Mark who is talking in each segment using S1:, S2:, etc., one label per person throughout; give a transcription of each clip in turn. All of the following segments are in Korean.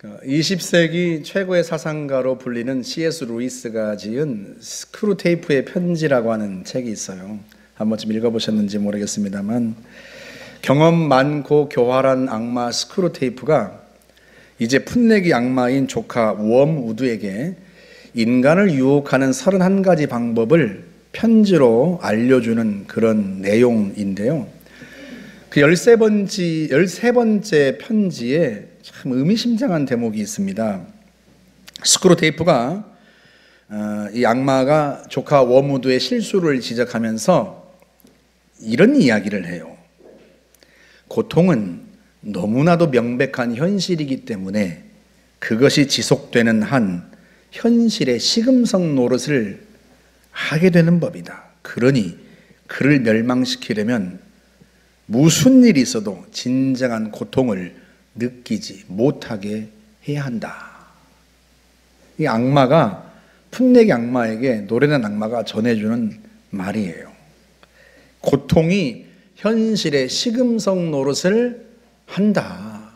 S1: 20세기 최고의 사상가로 불리는 C.S. 루이스가 지은 스크루테이프의 편지라고 하는 책이 있어요. 한 번쯤 읽어보셨는지 모르겠습니다만, 경험 많고 교활한 악마 스크루테이프가 이제 풋내기 악마인 조카 웜우드에게 인간을 유혹하는 31가지 방법을 편지로 알려주는 그런 내용인데요. 그 13번째 편지에 참 의미심장한 대목이 있습니다. 스크루테이프가 이 악마가 조카 웜우드의 실수를 지적하면서 이런 이야기를 해요. 고통은 너무나도 명백한 현실이기 때문에 그것이 지속되는 한 현실의 시금석 노릇을 하게 되는 법이다. 그러니 그를 멸망시키려면 무슨 일이 있어도 진정한 고통을 느끼지 못하게 해야 한다. 이 악마가, 풋내기 악마에게 노래는 악마가 전해주는 말이에요. 고통이 현실의 시금석 노릇을 한다.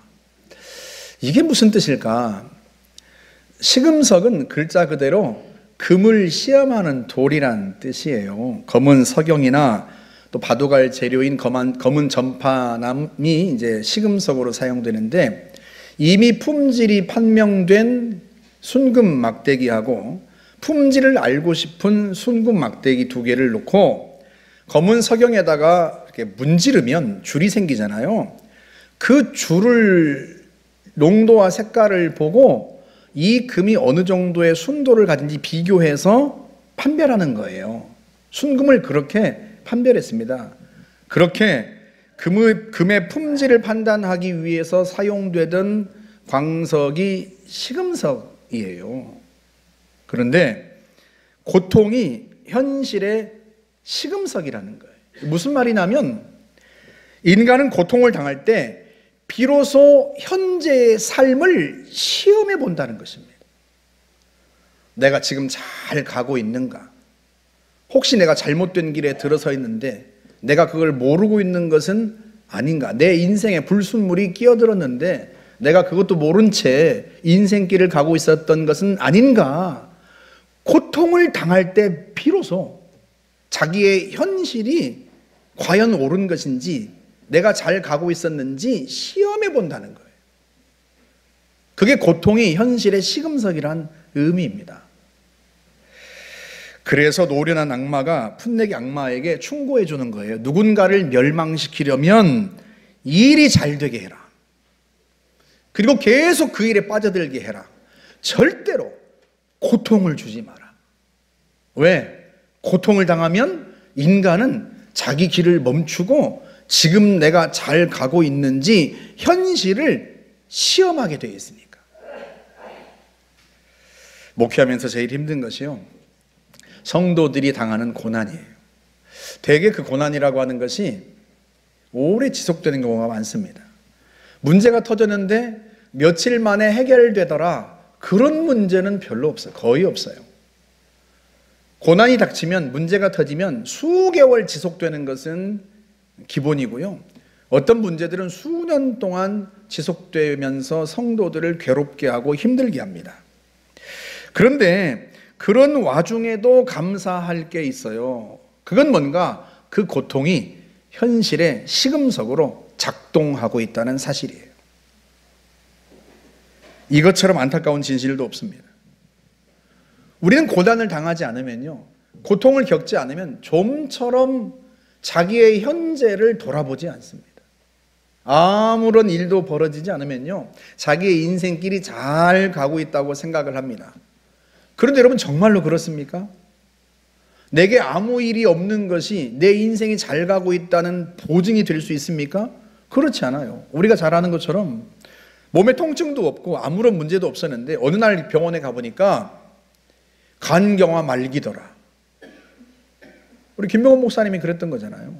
S1: 이게 무슨 뜻일까? 시금석은 글자 그대로 금을 시험하는 돌이란 뜻이에요. 검은 석영이나 또 바둑알 재료인 검은 전파남이 이제 시금석으로 사용되는데, 이미 품질이 판명된 순금 막대기하고 품질을 알고 싶은 순금 막대기 2개를 놓고 검은 석영에다가 이렇게 문지르면 줄이 생기잖아요. 그 줄을 농도와 색깔을 보고 이 금이 어느 정도의 순도를 가진지 비교해서 판별하는 거예요. 순금을 그렇게 판별했습니다. 그렇게 금의 품질을 판단하기 위해서 사용되던 광석이 시금석이에요. 그런데 고통이 현실의 시금석이라는 거예요. 무슨 말이냐면, 인간은 고통을 당할 때 비로소 현재의 삶을 시험해 본다는 것입니다. 내가 지금 잘 가고 있는가? 혹시 내가 잘못된 길에 들어서 있는데 내가 그걸 모르고 있는 것은 아닌가? 내 인생에 불순물이 끼어들었는데 내가 그것도 모른 채 인생길을 가고 있었던 것은 아닌가? 고통을 당할 때 비로소 자기의 현실이 과연 옳은 것인지, 내가 잘 가고 있었는지 시험해 본다는 거예요. 그게 고통이 현실의 시금석이란 의미입니다. 그래서 노련한 악마가 풋내기 악마에게 충고해 주는 거예요. 누군가를 멸망시키려면 일이 잘 되게 해라. 그리고 계속 그 일에 빠져들게 해라. 절대로 고통을 주지 마라. 왜? 고통을 당하면 인간은 자기 길을 멈추고 지금 내가 잘 가고 있는지 현실을 시험하게 되어 있으니까. 목회하면서 제일 힘든 것이요, 성도들이 당하는 고난이에요. 대개 그 고난이라고 하는 것이 오래 지속되는 경우가 많습니다. 문제가 터졌는데 며칠 만에 해결되더라, 그런 문제는 별로 없어요. 거의 없어요. 고난이 닥치면, 문제가 터지면 수개월 지속되는 것은 기본이고요. 어떤 문제들은 수년 동안 지속되면서 성도들을 괴롭게 하고 힘들게 합니다. 그런데 그런 와중에도 감사할 게 있어요. 그건 뭔가, 그 고통이 현실의 시금석으로 작동하고 있다는 사실이에요. 이것처럼 안타까운 진실도 없습니다. 우리는 고난을 당하지 않으면요, 고통을 겪지 않으면 좀처럼 자기의 현재를 돌아보지 않습니다. 아무런 일도 벌어지지 않으면요, 자기의 인생길이 잘 가고 있다고 생각을 합니다. 그런데 여러분, 정말로 그렇습니까? 내게 아무 일이 없는 것이 내 인생이 잘 가고 있다는 보증이 될 수 있습니까? 그렇지 않아요. 우리가 잘 아는 것처럼 몸에 통증도 없고 아무런 문제도 없었는데 어느 날 병원에 가보니까 간경화 말기더라. 우리 김병원 목사님이 그랬던 거잖아요.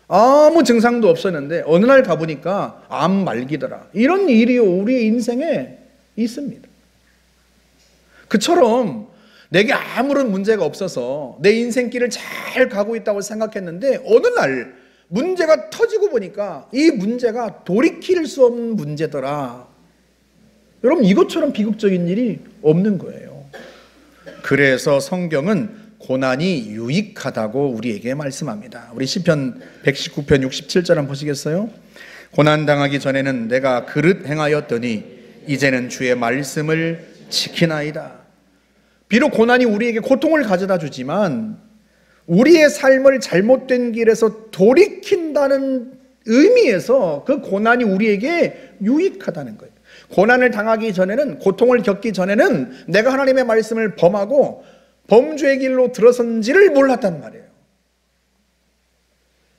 S1: 아무 증상도 없었는데 어느 날 가보니까 암 말기더라. 이런 일이 우리의 인생에 있습니다. 그처럼 내게 아무런 문제가 없어서 내 인생길을 잘 가고 있다고 생각했는데 어느 날 문제가 터지고 보니까 이 문제가 돌이킬 수 없는 문제더라. 여러분, 이것처럼 비극적인 일이 없는 거예요. 그래서 성경은 고난이 유익하다고 우리에게 말씀합니다. 우리 시편 119편 67절 한번 보시겠어요? 고난 당하기 전에는 내가 그릇 행하였더니 이제는 주의 말씀을 지키나이다. 비록 고난이 우리에게 고통을 가져다 주지만 우리의 삶을 잘못된 길에서 돌이킨다는 의미에서 그 고난이 우리에게 유익하다는 거예요. 고난을 당하기 전에는, 고통을 겪기 전에는 내가 하나님의 말씀을 범하고 범죄의 길로 들어선지를 몰랐단 말이에요.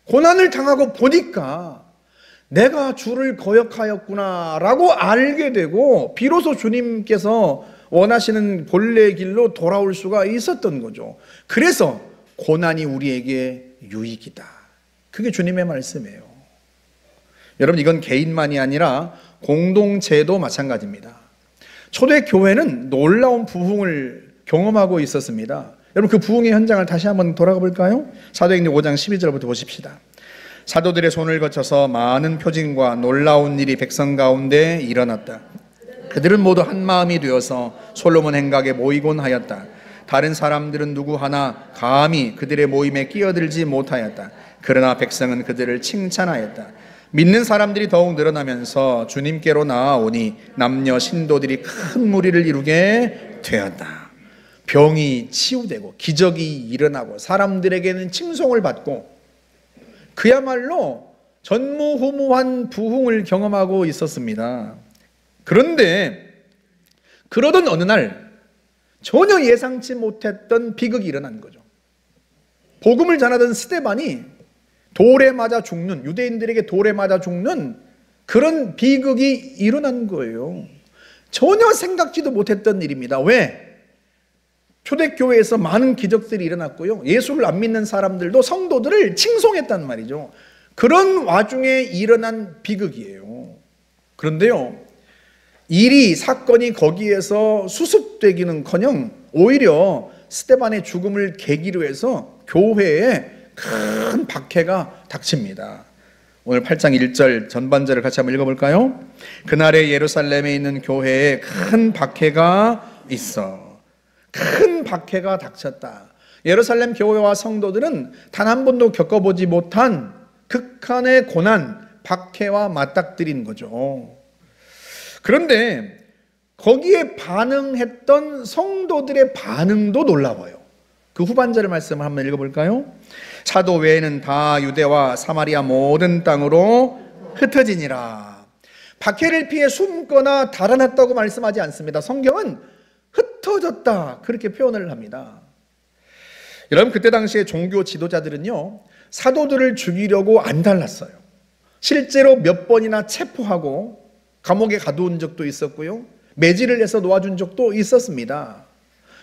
S1: 고난을 당하고 보니까 내가 주를 거역하였구나 라고 알게 되고 비로소 주님께서 원하시는 본래의 길로 돌아올 수가 있었던 거죠. 그래서 고난이 우리에게 유익이다. 그게 주님의 말씀이에요. 여러분, 이건 개인만이 아니라 공동체도 마찬가지입니다. 초대교회는 놀라운 부흥을 경험하고 있었습니다. 여러분, 그 부흥의 현장을 다시 한번 돌아가 볼까요? 사도행전 5장 12절부터 보십시다. 사도들의 손을 거쳐서 많은 표징과 놀라운 일이 백성 가운데 일어났다. 그들은 모두 한 마음이 되어서 솔로몬 행각에 모이곤 하였다. 다른 사람들은 누구 하나 감히 그들의 모임에 끼어들지 못하였다. 그러나 백성은 그들을 칭찬하였다. 믿는 사람들이 더욱 늘어나면서 주님께로 나아오니 남녀 신도들이 큰 무리를 이루게 되었다. 병이 치유되고 기적이 일어나고 사람들에게는 칭송을 받고 그야말로 전무후무한 부흥을 경험하고 있었습니다. 그런데 그러던 어느 날 전혀 예상치 못했던 비극이 일어난 거죠. 복음을 전하던 스데반이 돌에 맞아 죽는, 유대인들에게 돌에 맞아 죽는 그런 비극이 일어난 거예요. 전혀 생각지도 못했던 일입니다. 왜? 초대교회에서 많은 기적들이 일어났고요. 예수를 안 믿는 사람들도 성도들을 칭송했단 말이죠. 그런 와중에 일어난 비극이에요. 그런데요, 사건이 거기에서 수습되기는커녕 오히려 스데반의 죽음을 계기로 해서 교회에 큰 박해가 닥칩니다. 오늘 8장 1절 전반절을 같이 한번 읽어볼까요? 그날에 예루살렘에 있는 교회에 큰 박해가 있어. 큰 박해가 닥쳤다. 예루살렘 교회와 성도들은 단 한 번도 겪어보지 못한 극한의 고난, 박해와 맞닥뜨린 거죠. 그런데 거기에 반응했던 성도들의 반응도 놀라워요. 그 후반절의 말씀을 한번 읽어볼까요? 사도 외에는 다 유대와 사마리아 모든 땅으로 흩어지니라. 박해를 피해 숨거나 달아났다고 말씀하지 않습니다. 성경은 흩어졌다 그렇게 표현을 합니다. 여러분, 그때 당시에 종교 지도자들은요, 사도들을 죽이려고 안 달랐어요. 실제로 몇 번이나 체포하고 감옥에 가두은 적도 있었고요, 매질을 해서 놓아준 적도 있었습니다.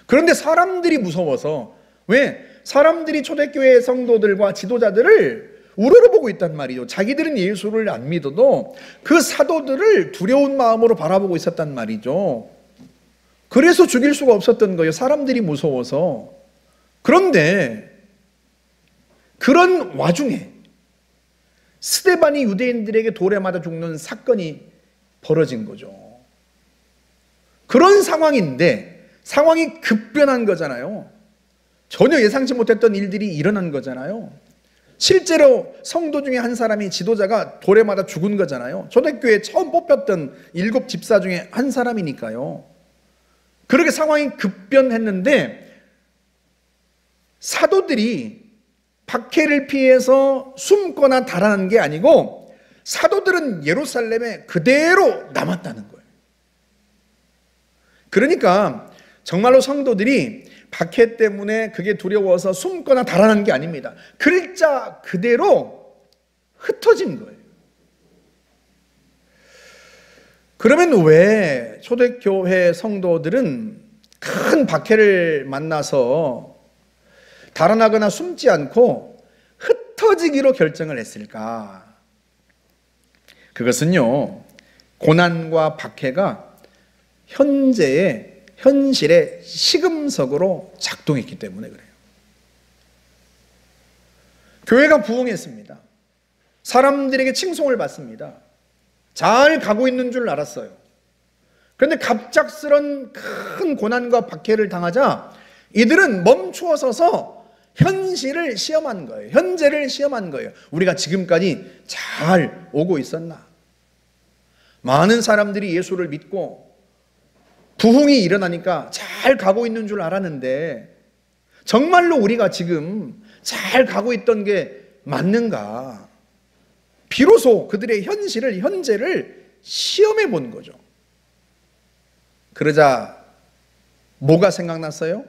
S1: 그런데 사람들이 무서워서, 왜? 사람들이 초대교회 성도들과 지도자들을 우러러보고 있단 말이죠. 자기들은 예수를 안 믿어도 그 사도들을 두려운 마음으로 바라보고 있었단 말이죠. 그래서 죽일 수가 없었던 거예요. 사람들이 무서워서. 그런데 그런 와중에 스데반이 유대인들에게 돌에 맞아 죽는 사건이 벌어진 거죠. 그런 상황인데 상황이 급변한 거잖아요. 전혀 예상치 못했던 일들이 일어난 거잖아요. 실제로 성도 중에 한 사람이, 지도자가 돌에 맞아 죽은 거잖아요. 초대교회에 처음 뽑혔던 7 집사 중에 한 사람이니까요. 그렇게 상황이 급변했는데 사도들이 박해를 피해서 숨거나 달아난 게 아니고 사도들은 예루살렘에 그대로 남았다는 거예요. 그러니까 정말로 성도들이 박해 때문에 그게 두려워서 숨거나 달아난 게 아닙니다. 글자 그대로 흩어진 거예요. 그러면 왜 초대교회 성도들은 큰 박해를 만나서 달아나거나 숨지 않고 흩어지기로 결정을 했을까? 그것은요, 고난과 박해가 현실의 시금석으로 작동했기 때문에 그래요. 교회가 부흥했습니다. 사람들에게 칭송을 받습니다. 잘 가고 있는 줄 알았어요. 그런데 갑작스런 큰 고난과 박해를 당하자 이들은 멈추어 서서 현실을 시험한 거예요. 현재를 시험한 거예요. 우리가 지금까지 잘 오고 있었나? 많은 사람들이 예수를 믿고 부흥이 일어나니까 잘 가고 있는 줄 알았는데 정말로 우리가 지금 잘 가고 있던 게 맞는가? 비로소 그들의 현실을, 현재를 시험해 본 거죠. 그러자 뭐가 생각났어요?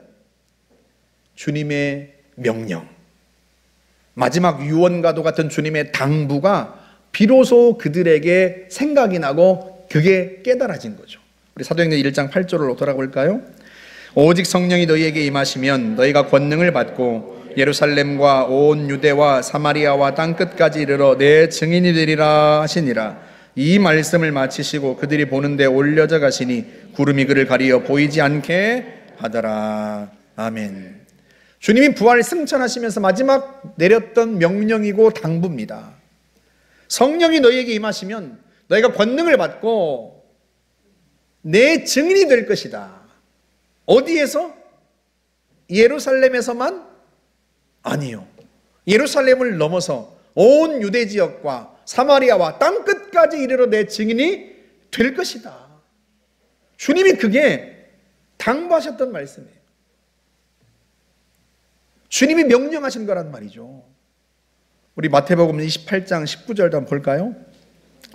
S1: 주님의 명령, 마지막 유언과도 같은 주님의 당부가 비로소 그들에게 생각이 나고 그게 깨달아진 거죠. 우리 사도행전 1장 8절로 돌아볼까요? 오직 성령이 너희에게 임하시면 너희가 권능을 받고 예루살렘과 온 유대와 사마리아와 땅끝까지 이르러 내 증인이 되리라 하시니라. 이 말씀을 마치시고 그들이 보는데 올려져 가시니 구름이 그를 가리어 보이지 않게 하더라. 아멘. 주님이 부활을 승천하시면서 마지막 내렸던 명령이고 당부입니다. 성령이 너희에게 임하시면 너희가 권능을 받고 내 증인이 될 것이다. 어디에서? 예루살렘에서만? 아니요. 예루살렘을 넘어서 온 유대 지역과 사마리아와 땅끝까지 이르러 내 증인이 될 것이다. 주님이 그게 당부하셨던 말씀이에요. 주님이 명령하신 거란 말이죠. 우리 마태복음 28장 19절도 한번 볼까요?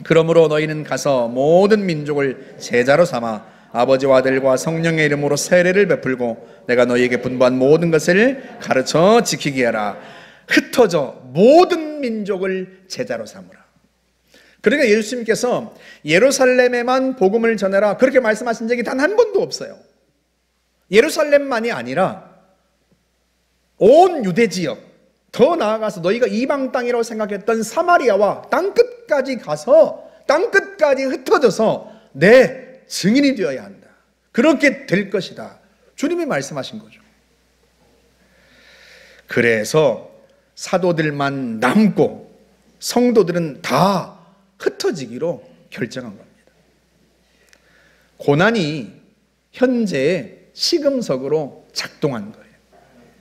S1: 그러므로 너희는 가서 모든 민족을 제자로 삼아 아버지와 아들과 성령의 이름으로 세례를 베풀고 내가 너희에게 분부한 모든 것을 가르쳐 지키게 하라. 흩어져 모든 민족을 제자로 삼으라. 그러니까 예수님께서 예루살렘에만 복음을 전해라 그렇게 말씀하신 적이 단 한 번도 없어요. 예루살렘만이 아니라 온 유대 지역, 더 나아가서 너희가 이방 땅이라고 생각했던 사마리아와 땅끝까지 가서 땅끝까지 흩어져서 내 증인이 되어야 한다. 그렇게 될 것이다. 주님이 말씀하신 거죠. 그래서 사도들만 남고 성도들은 다 흩어지기로 결정한 겁니다. 고난이 현재의 시금석으로 작동한 거예요.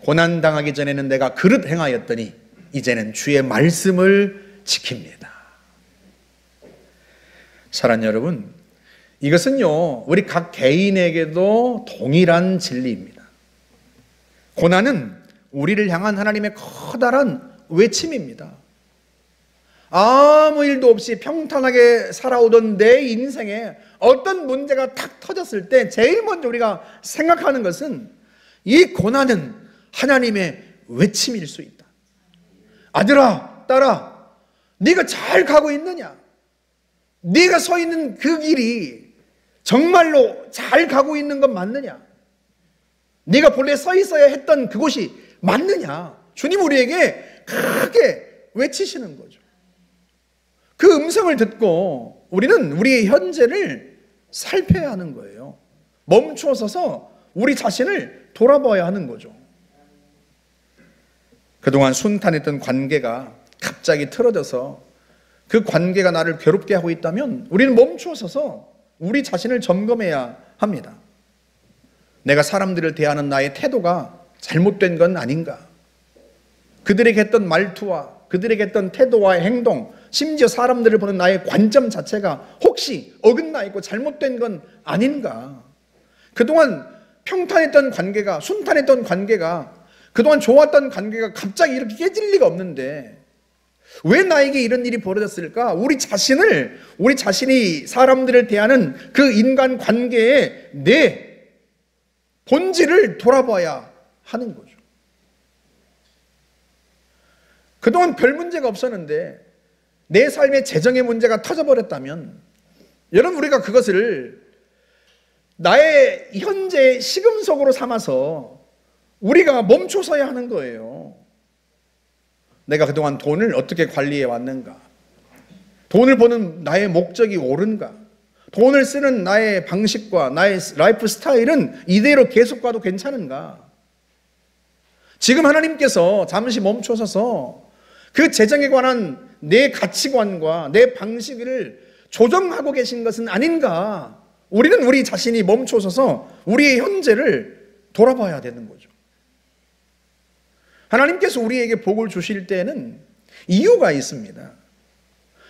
S1: 고난당하기 전에는 내가 그릇 행하였더니 이제는 주의 말씀을 지킵니다. 사랑하는 여러분, 이것은요 우리 각 개인에게도 동일한 진리입니다. 고난은 우리를 향한 하나님의 커다란 외침입니다. 아무 일도 없이 평탄하게 살아오던 내 인생에 어떤 문제가 탁 터졌을 때 제일 먼저 우리가 생각하는 것은 이 고난은 하나님의 외침일 수 있다. 아들아, 딸아, 네가 잘 가고 있느냐? 네가 서 있는 그 길이 정말로 잘 가고 있는 건 맞느냐? 네가 본래 서 있어야 했던 그곳이 맞느냐? 주님 우리에게 크게 외치시는 거죠. 그 음성을 듣고 우리는 우리의 현재를 살펴야 하는 거예요. 멈추어서서 우리 자신을 돌아봐야 하는 거죠. 그동안 순탄했던 관계가 갑자기 틀어져서 그 관계가 나를 괴롭게 하고 있다면 우리는 멈추어서서 우리 자신을 점검해야 합니다. 내가 사람들을 대하는 나의 태도가 잘못된 건 아닌가? 그들에게 했던 말투와 그들에게 했던 태도와 행동, 심지어 사람들을 보는 나의 관점 자체가 혹시 어긋나 있고 잘못된 건 아닌가? 그동안 평탄했던 관계가, 순탄했던 관계가, 그동안 좋았던 관계가 갑자기 이렇게 깨질 리가 없는데 왜 나에게 이런 일이 벌어졌을까? 우리 자신이 사람들을 대하는 그 인간 관계의 내 본질을 돌아봐야 하는 거죠. 그동안 별 문제가 없었는데 내 삶의 재정의 문제가 터져버렸다면 여러분 우리가 그것을 나의 현재 시금석으로 삼아서 우리가 멈춰서야 하는 거예요. 내가 그동안 돈을 어떻게 관리해 왔는가? 돈을 버는 나의 목적이 옳은가? 돈을 쓰는 나의 방식과 나의 라이프 스타일은 이대로 계속 가도 괜찮은가? 지금 하나님께서 잠시 멈춰서서 그 재정에 관한 내 가치관과 내 방식을 조정하고 계신 것은 아닌가? 우리는 우리 자신이 멈춰서서 우리의 현재를 돌아봐야 되는 거죠. 하나님께서 우리에게 복을 주실 때는 이유가 있습니다.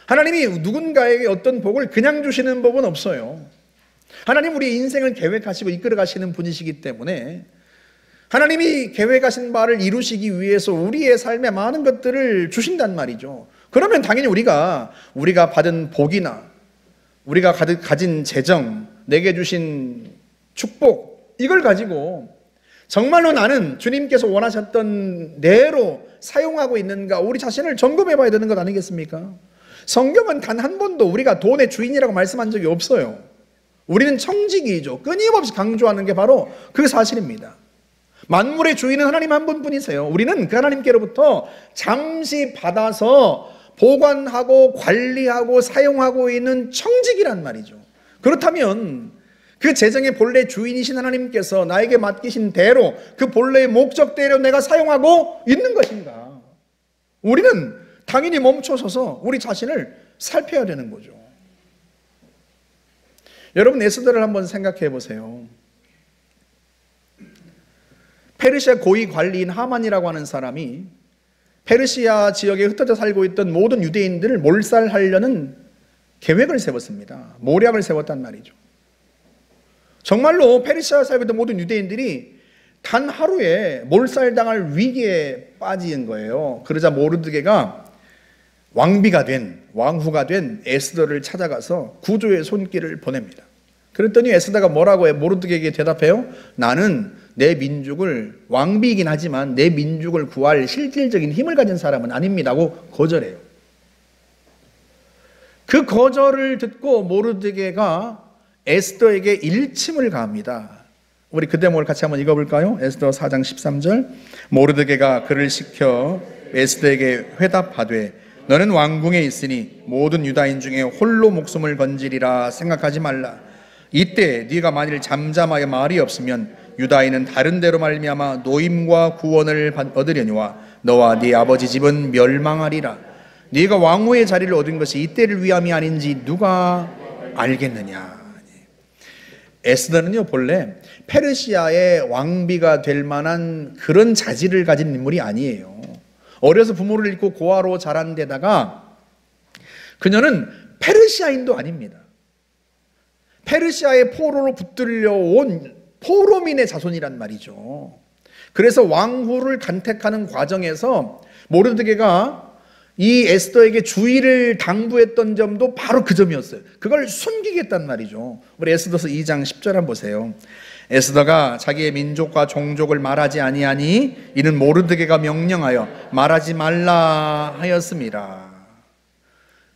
S1: 하나님이 누군가에게 어떤 복을 그냥 주시는 법은 없어요. 하나님 우리의 인생을 계획하시고 이끌어 가시는 분이시기 때문에 하나님이 계획하신 바를 이루시기 위해서 우리의 삶에 많은 것들을 주신단 말이죠. 그러면 당연히 우리가 받은 복이나 우리가 가진 재정, 내게 주신 축복, 이걸 가지고 정말로 나는 주님께서 원하셨던 대로 사용하고 있는가 우리 자신을 점검해 봐야 되는 것 아니겠습니까? 성경은 단 한 번도 우리가 돈의 주인이라고 말씀한 적이 없어요. 우리는 청지기이죠. 끊임없이 강조하는 게 바로 그 사실입니다. 만물의 주인은 하나님 한 분뿐이세요. 우리는 그 하나님께로부터 잠시 받아서 보관하고 관리하고 사용하고 있는 청지기란 말이죠. 그렇다면 그 재정의 본래 주인이신 하나님께서 나에게 맡기신 대로 그 본래의 목적대로 내가 사용하고 있는 것인가? 우리는 당연히 멈춰서서 우리 자신을 살펴야 되는 거죠. 여러분 에스더를 한번 생각해 보세요. 페르시아 고위 관리인 하만이라고 하는 사람이 페르시아 지역에 흩어져 살고 있던 모든 유대인들을 몰살하려는 계획을 세웠습니다. 모략을 세웠단 말이죠. 정말로 페르시아에 살고 있던 모든 유대인들이 단 하루에 몰살당할 위기에 빠진 거예요. 그러자 모르드게가 왕후가 된 에스더를 찾아가서 구조의 손길을 보냅니다. 그랬더니 에스더가 뭐라고 해? 모르드게에게 대답해요. 나는 내 민족을, 왕비이긴 하지만 내 민족을 구할 실질적인 힘을 가진 사람은 아닙니다고 거절해요. 그 거절을 듣고 모르드게가 에스더에게 일침을 가합니다. 우리 그 대목을 같이 한번 읽어볼까요? 에스더 4장 13절. 모르드게가 그를 시켜 에스더에게 회답하되 너는 왕궁에 있으니 모든 유다인 중에 홀로 목숨을 건지리라 생각하지 말라. 이때 네가 만일 잠잠하여 말이 없으면 유다인은 다른 데로 말미암아 노임과 구원을 얻으려니와 너와 네 아버지 집은 멸망하리라. 네가 왕후의 자리를 얻은 것이 이때를 위함이 아닌지 누가 알겠느냐. 에스더는요 본래 페르시아의 왕비가 될 만한 그런 자질을 가진 인물이 아니에요. 어려서 부모를 잃고 고아로 자란 데다가 그녀는 페르시아인도 아닙니다. 페르시아의 포로로 붙들려 온 포로민의 자손이란 말이죠. 그래서 왕후를 간택하는 과정에서 모르드게가 이 에스더에게 주의를 당부했던 점도 바로 그 점이었어요. 그걸 숨기겠단 말이죠. 우리 에스더서 2장 10절 한번 보세요. 에스더가 자기의 민족과 종족을 말하지 아니하니 이는 모르드게가 명령하여 말하지 말라 하였습니다.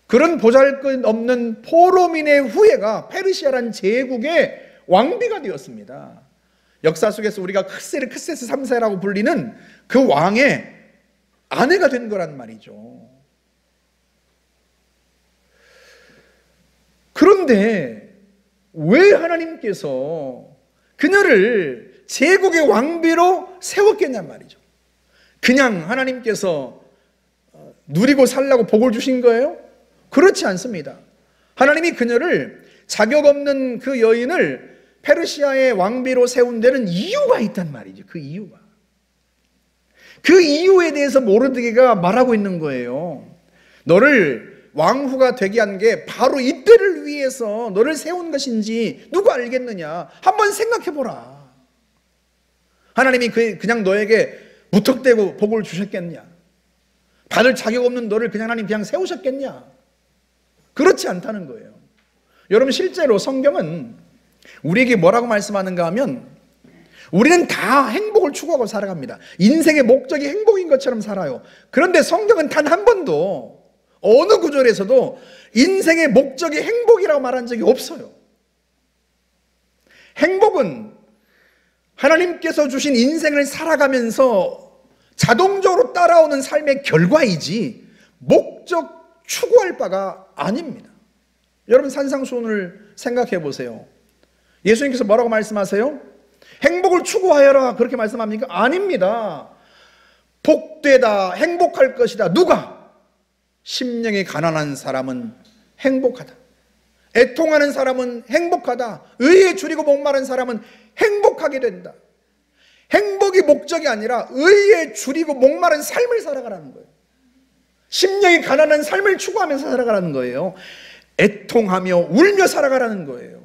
S1: 그런 보잘것없는 포로민의 후예가 페르시아란 제국의 왕비가 되었습니다. 역사 속에서 우리가 크세스 3세라고 불리는 그 왕의 아내가 된 거란 말이죠. 그런데 왜 하나님께서 그녀를 제국의 왕비로 세웠겠냔 말이죠. 그냥 하나님께서 누리고 살라고 복을 주신 거예요? 그렇지 않습니다. 하나님이 그녀를 자격 없는 그 여인을 페르시아의 왕비로 세운 데는 이유가 있단 말이죠. 그 이유가. 그 이유에 대해서 모르드게가 말하고 있는 거예요. 너를 왕후가 되게 한 게 바로 이때를 위해서 너를 세운 것인지 누가 알겠느냐. 한번 생각해보라. 하나님이 그냥 너에게 무턱대고 복을 주셨겠냐. 받을 자격 없는 너를 하나님 그냥 세우셨겠냐. 그렇지 않다는 거예요. 여러분 실제로 성경은 우리에게 뭐라고 말씀하는가 하면 우리는 다 행복을 추구하고 살아갑니다. 인생의 목적이 행복인 것처럼 살아요. 그런데 성경은 단 한 번도 어느 구절에서도 인생의 목적이 행복이라고 말한 적이 없어요. 행복은 하나님께서 주신 인생을 살아가면서 자동적으로 따라오는 삶의 결과이지 목적 추구할 바가 아닙니다. 여러분 산상수훈을 생각해 보세요. 예수님께서 뭐라고 말씀하세요? 행복을 추구하여라 그렇게 말씀합니까? 아닙니다. 복되다 행복할 것이다. 누가? 심령이 가난한 사람은 행복하다. 애통하는 사람은 행복하다. 의에 줄이고 목마른 사람은 행복하게 된다. 행복이 목적이 아니라 의에 줄이고 목마른 삶을 살아가라는 거예요. 심령이 가난한 삶을 추구하면서 살아가라는 거예요. 애통하며 울며 살아가라는 거예요.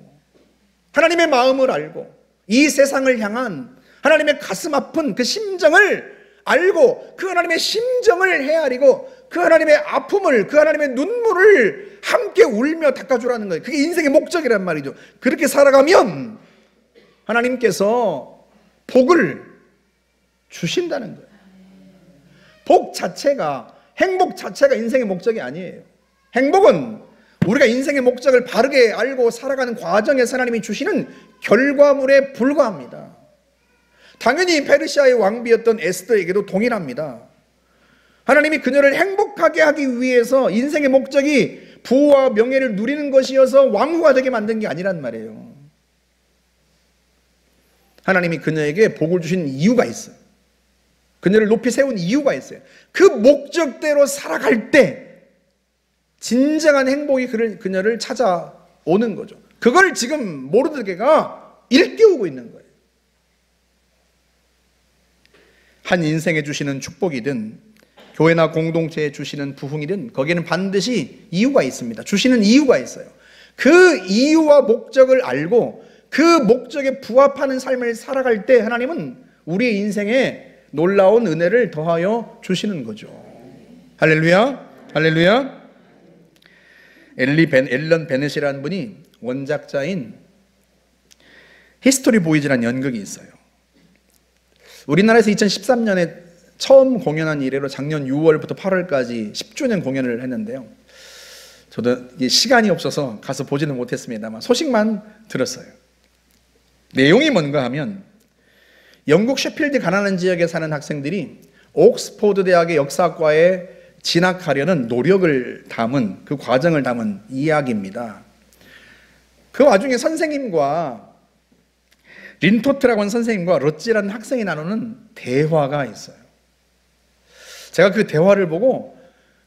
S1: 하나님의 마음을 알고 이 세상을 향한 하나님의 가슴 아픈 그 심정을 알고 그 하나님의 심정을 헤아리고 그 하나님의 아픔을, 그 하나님의 눈물을 함께 울며 닦아주라는 거예요. 그게 인생의 목적이란 말이죠. 그렇게 살아가면 하나님께서 복을 주신다는 거예요. 복 자체가, 행복 자체가 인생의 목적이 아니에요. 행복은 우리가 인생의 목적을 바르게 알고 살아가는 과정에서 하나님이 주시는 결과물에 불과합니다. 당연히 페르시아의 왕비였던 에스더에게도 동일합니다. 하나님이 그녀를 행복하게 하기 위해서 인생의 목적이 부와 명예를 누리는 것이어서 왕후가 되게 만든 게 아니란 말이에요. 하나님이 그녀에게 복을 주신 이유가 있어요. 그녀를 높이 세운 이유가 있어요. 그 목적대로 살아갈 때 진정한 행복이 그녀를 찾아오는 거죠. 그걸 지금 모르드게가 일깨우고 있는 거예요. 한 인생에 주시는 축복이든 교회나 공동체에 주시는 부흥이든 거기에는 반드시 이유가 있습니다. 주시는 이유가 있어요. 그 이유와 목적을 알고 그 목적에 부합하는 삶을 살아갈 때 하나님은 우리의 인생에 놀라운 은혜를 더하여 주시는 거죠. 할렐루야, 할렐루야. 앨런 베넷이라는 분이 원작자인 히스토리 보이즈라는 연극이 있어요. 우리나라에서 2013년에 처음 공연한 이래로 작년 6월부터 8월까지 10주년 공연을 했는데요. 저도 시간이 없어서 가서 보지는 못했습니다만 소식만 들었어요. 내용이 뭔가 하면 영국 셰필드 가난한 지역에 사는 학생들이 옥스포드 대학의 역사과에 진학하려는 노력을 담은, 그 과정을 담은 이야기입니다. 그 와중에 선생님과 린토트라고 하는 선생님과 럿지라는 학생이 나누는 대화가 있어요. 제가 그 대화를 보고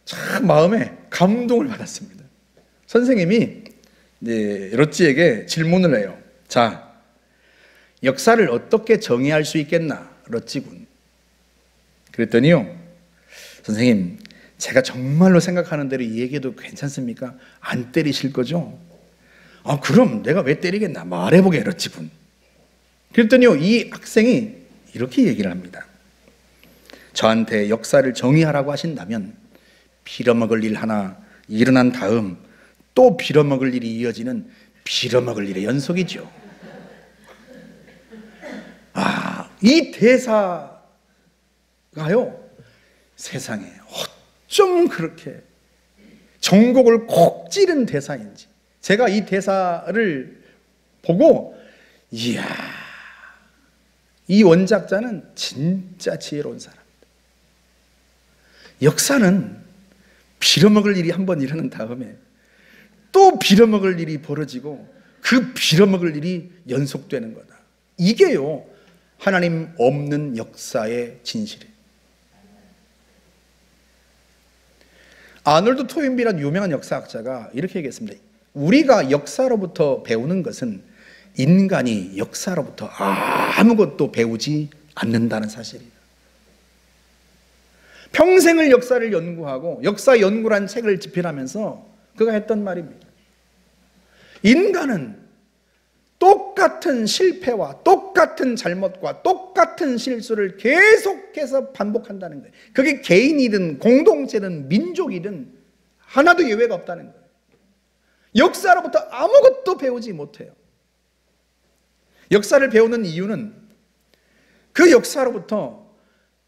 S1: 참 마음에 감동을 받았습니다. 선생님이 럿지에게 질문을 해요. 자, 역사를 어떻게 정의할 수 있겠나, 럿지군. 그랬더니요, 선생님, 제가 정말로 생각하는 대로 얘기해도 괜찮습니까? 안 때리실 거죠? 아, 그럼 내가 왜 때리겠나? 말해보게, 럿지군. 그랬더니요, 이 학생이 이렇게 얘기를 합니다. 저한테 역사를 정의하라고 하신다면 빌어먹을 일 하나 일어난 다음 또 빌어먹을 일이 이어지는 빌어먹을 일의 연속이죠. 이 대사가요, 세상에 어쩜 그렇게 정곡을 콕 찌른 대사인지. 제가 이 대사를 보고 이야, 이 원작자는 진짜 지혜로운 사람. 역사는 빌어먹을 일이 한번 일어난 다음에 또 빌어먹을 일이 벌어지고 그 빌어먹을 일이 연속되는 거다. 이게요, 하나님 없는 역사의 진실이에요. 아놀드 토인비라는 유명한 역사학자가 이렇게 얘기했습니다. 우리가 역사로부터 배우는 것은 인간이 역사로부터 아무것도 배우지 않는다는 사실이에요. 평생을 역사를 연구하고 역사 연구란 책을 집필하면서 그가 했던 말입니다. 인간은 똑같은 실패와 똑같은 잘못과 똑같은 실수를 계속해서 반복한다는 거예요. 그게 개인이든 공동체든 민족이든 하나도 예외가 없다는 거예요. 역사로부터 아무것도 배우지 못해요. 역사를 배우는 이유는 그 역사로부터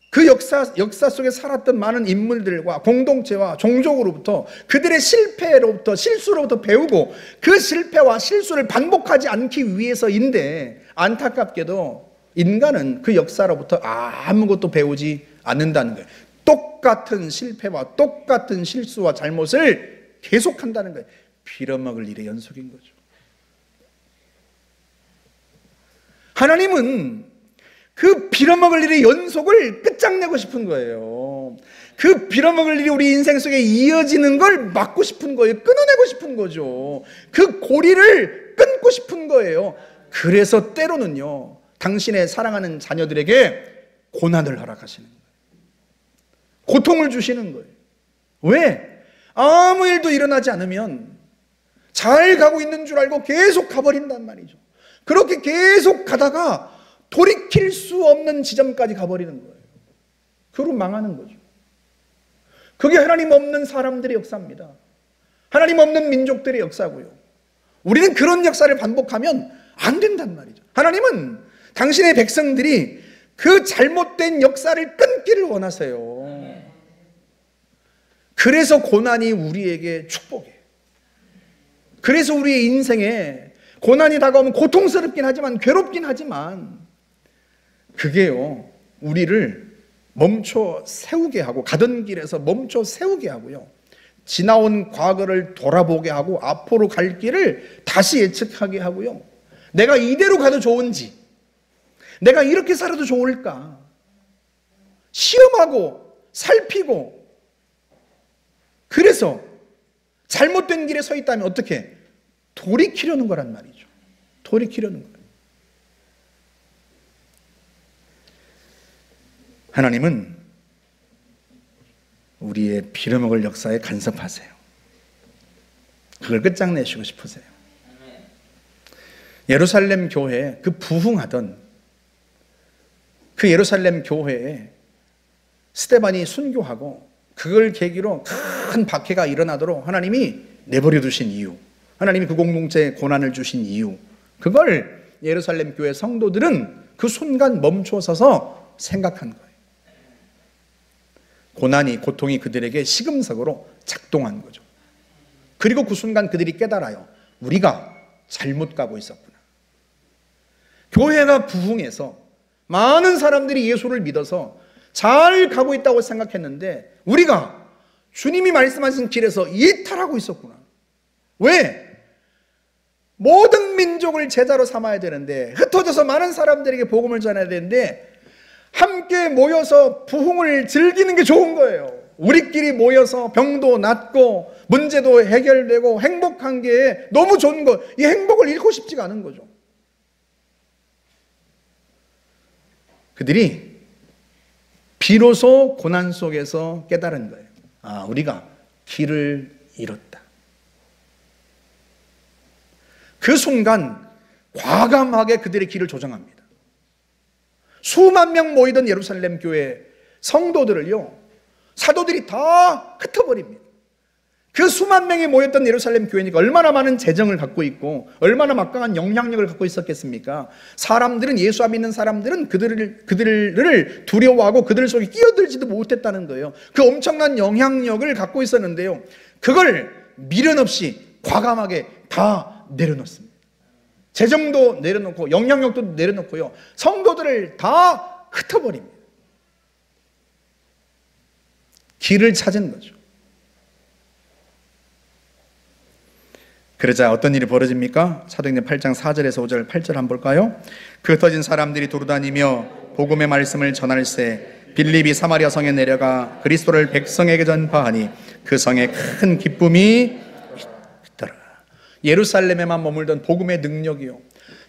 S1: 그 역사 속에 살았던 많은 인물들과 공동체와 종족으로부터 그들의 실패로부터 실수로부터 배우고 그 실패와 실수를 반복하지 않기 위해서인데, 안타깝게도 인간은 그 역사로부터 아무것도 배우지 않는다는 거예요. 똑같은 실패와 똑같은 실수와 잘못을 계속한다는 거예요. 빌어먹을 일의 연속인 거죠. 하나님은 그 빌어먹을 일의 연속을 끝장내고 싶은 거예요. 그 빌어먹을 일이 우리 인생 속에 이어지는 걸 막고 싶은 거예요. 끊어내고 싶은 거죠. 그 고리를 끊고 싶은 거예요. 그래서 때로는요, 당신의 사랑하는 자녀들에게 고난을 허락하시는 거예요. 고통을 주시는 거예요. 왜? 아무 일도 일어나지 않으면 잘 가고 있는 줄 알고 계속 가버린단 말이죠. 그렇게 계속 가다가 돌이킬 수 없는 지점까지 가버리는 거예요. 그로 망하는 거죠. 그게 하나님 없는 사람들의 역사입니다. 하나님 없는 민족들의 역사고요. 우리는 그런 역사를 반복하면 안 된단 말이죠. 하나님은 당신의 백성들이 그 잘못된 역사를 끊기를 원하세요. 그래서 고난이 우리에게 축복이에요. 그래서 우리의 인생에 고난이 다가오면 고통스럽긴 하지만, 괴롭긴 하지만, 그게요, 우리를 멈춰 세우게 하고, 가던 길에서 멈춰 세우게 하고요, 지나온 과거를 돌아보게 하고 앞으로 갈 길을 다시 예측하게 하고요, 내가 이대로 가도 좋은지, 내가 이렇게 살아도 좋을까 시험하고 살피고, 그래서 잘못된 길에 서 있다면 어떻게? 돌이키려는 거란 말이죠. 돌이키려는 거예요. 하나님은 우리의 빌어먹을 역사에 간섭하세요. 그걸 끝장내시고 싶으세요. 예루살렘 교회에 그 부흥하던 그 예루살렘 교회에 스데반이 순교하고 그걸 계기로 큰 박해가 일어나도록 하나님이 내버려 두신 이유, 하나님이 그 공동체에 고난을 주신 이유, 그걸 예루살렘 교회 성도들은 그 순간 멈춰서서 생각한 거예요. 고난이, 고통이 그들에게 시금석으로 작동한 거죠. 그리고 그 순간 그들이 깨달아요. 우리가 잘못 가고 있었구나. 교회가 부흥해서 많은 사람들이 예수를 믿어서 잘 가고 있다고 생각했는데 우리가 주님이 말씀하신 길에서 이탈하고 있었구나. 왜? 모든 민족을 제자로 삼아야 되는데, 흩어져서 많은 사람들에게 복음을 전해야 되는데 함께 모여서 부흥을 즐기는 게 좋은 거예요. 우리끼리 모여서 병도 낫고 문제도 해결되고 행복한 게 너무 좋은 거, 이 행복을 잃고 싶지가 않은 거죠. 그들이 비로소 고난 속에서 깨달은 거예요. 아, 우리가 길을 잃었다. 그 순간 과감하게 그들의 길을 조정합니다. 수만 명 모이던 예루살렘 교회 성도들을요, 사도들이 다 흩어버립니다. 그 수만 명이 모였던 예루살렘 교회니까 얼마나 많은 재정을 갖고 있고 얼마나 막강한 영향력을 갖고 있었겠습니까? 사람들은, 예수 안 믿는 사람들은 그들을 두려워하고 그들 속에 끼어들지도 못했다는 거예요. 그 엄청난 영향력을 갖고 있었는데요, 그걸 미련 없이 과감하게 다 내려놓습니다. 재정도 내려놓고 영향력도 내려놓고요, 성도들을 다 흩어버립니다. 길을 찾은 거죠. 그러자 어떤 일이 벌어집니까? 사도행전 8장 4절에서 5절, 8절 한번 볼까요? 그 흩어진 사람들이 두루다니며 복음의 말씀을 전할세 빌립이 사마리아 성에 내려가 그리스도를 백성에게 전파하니 그 성에 큰 기쁨이 있더라. 예루살렘에만 머물던 복음의 능력이요,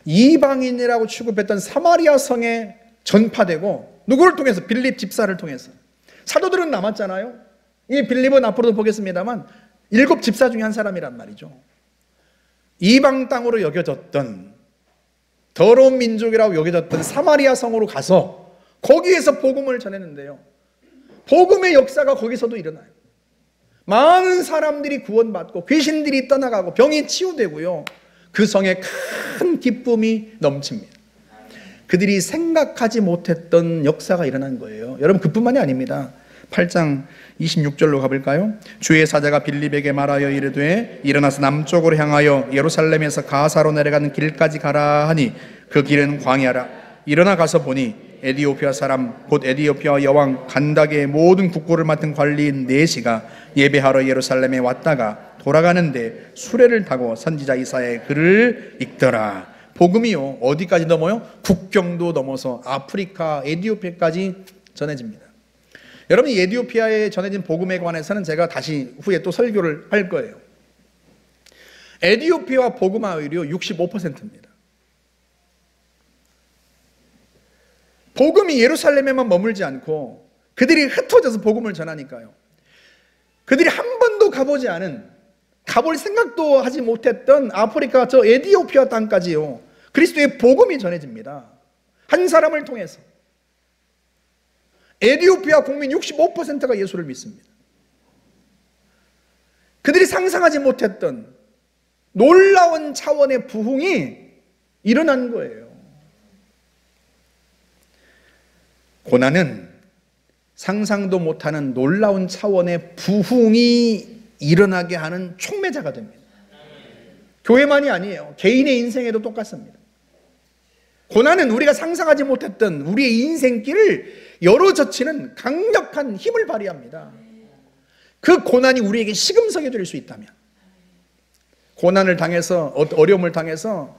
S1: 이방인이라고 취급했던 사마리아 성에 전파되고, 누구를 통해서? 빌립 집사를 통해서. 사도들은 남았잖아요. 이 빌립은 앞으로도 보겠습니다만 7 집사 중에 한 사람이란 말이죠. 이방 땅으로 여겨졌던, 더러운 민족이라고 여겨졌던 사마리아 성으로 가서 거기에서 복음을 전했는데요, 복음의 역사가 거기서도 일어나요. 많은 사람들이 구원받고 귀신들이 떠나가고 병이 치유되고요, 그 성에 큰 기쁨이 넘칩니다. 그들이 생각하지 못했던 역사가 일어난 거예요. 여러분, 그뿐만이 아닙니다. 8장 26절로 가볼까요? 주의 사자가 빌립에게 말하여 이르되 일어나서 남쪽으로 향하여 예루살렘에서 가사로 내려가는 길까지 가라 하니 그 길은 광야라. 일어나 가서 보니 에디오피아 사람 곧 에디오피아 여왕 간다게의 모든 국고를 맡은 관리인 네시가 예배하러 예루살렘에 왔다가 돌아가는데 수레를 타고 선지자 이사야의 글을 읽더라. 복음이요, 어디까지 넘어요? 국경도 넘어서 아프리카, 에디오피아까지 전해집니다. 여러분, 에티오피아에 전해진 복음에 관해서는 제가 다시 후에 또 설교를 할 거예요. 에티오피아 복음화율이 65%입니다. 복음이 예루살렘에만 머물지 않고 그들이 흩어져서 복음을 전하니까요. 그들이 한 번도 가보지 않은, 가볼 생각도 하지 못했던 아프리카 저 에티오피아 땅까지요, 그리스도의 복음이 전해집니다. 한 사람을 통해서. 에티오피아 국민 65%가 예수를 믿습니다. 그들이 상상하지 못했던 놀라운 차원의 부흥이 일어난 거예요. 고난은 상상도 못하는 놀라운 차원의 부흥이 일어나게 하는 촉매자가 됩니다. 교회만이 아니에요. 개인의 인생에도 똑같습니다. 고난은 우리가 상상하지 못했던 우리의 인생길을 열어젖히는 강력한 힘을 발휘합니다. 그 고난이 우리에게 시금석이 될 수 있다면, 고난을 당해서, 어려움을 당해서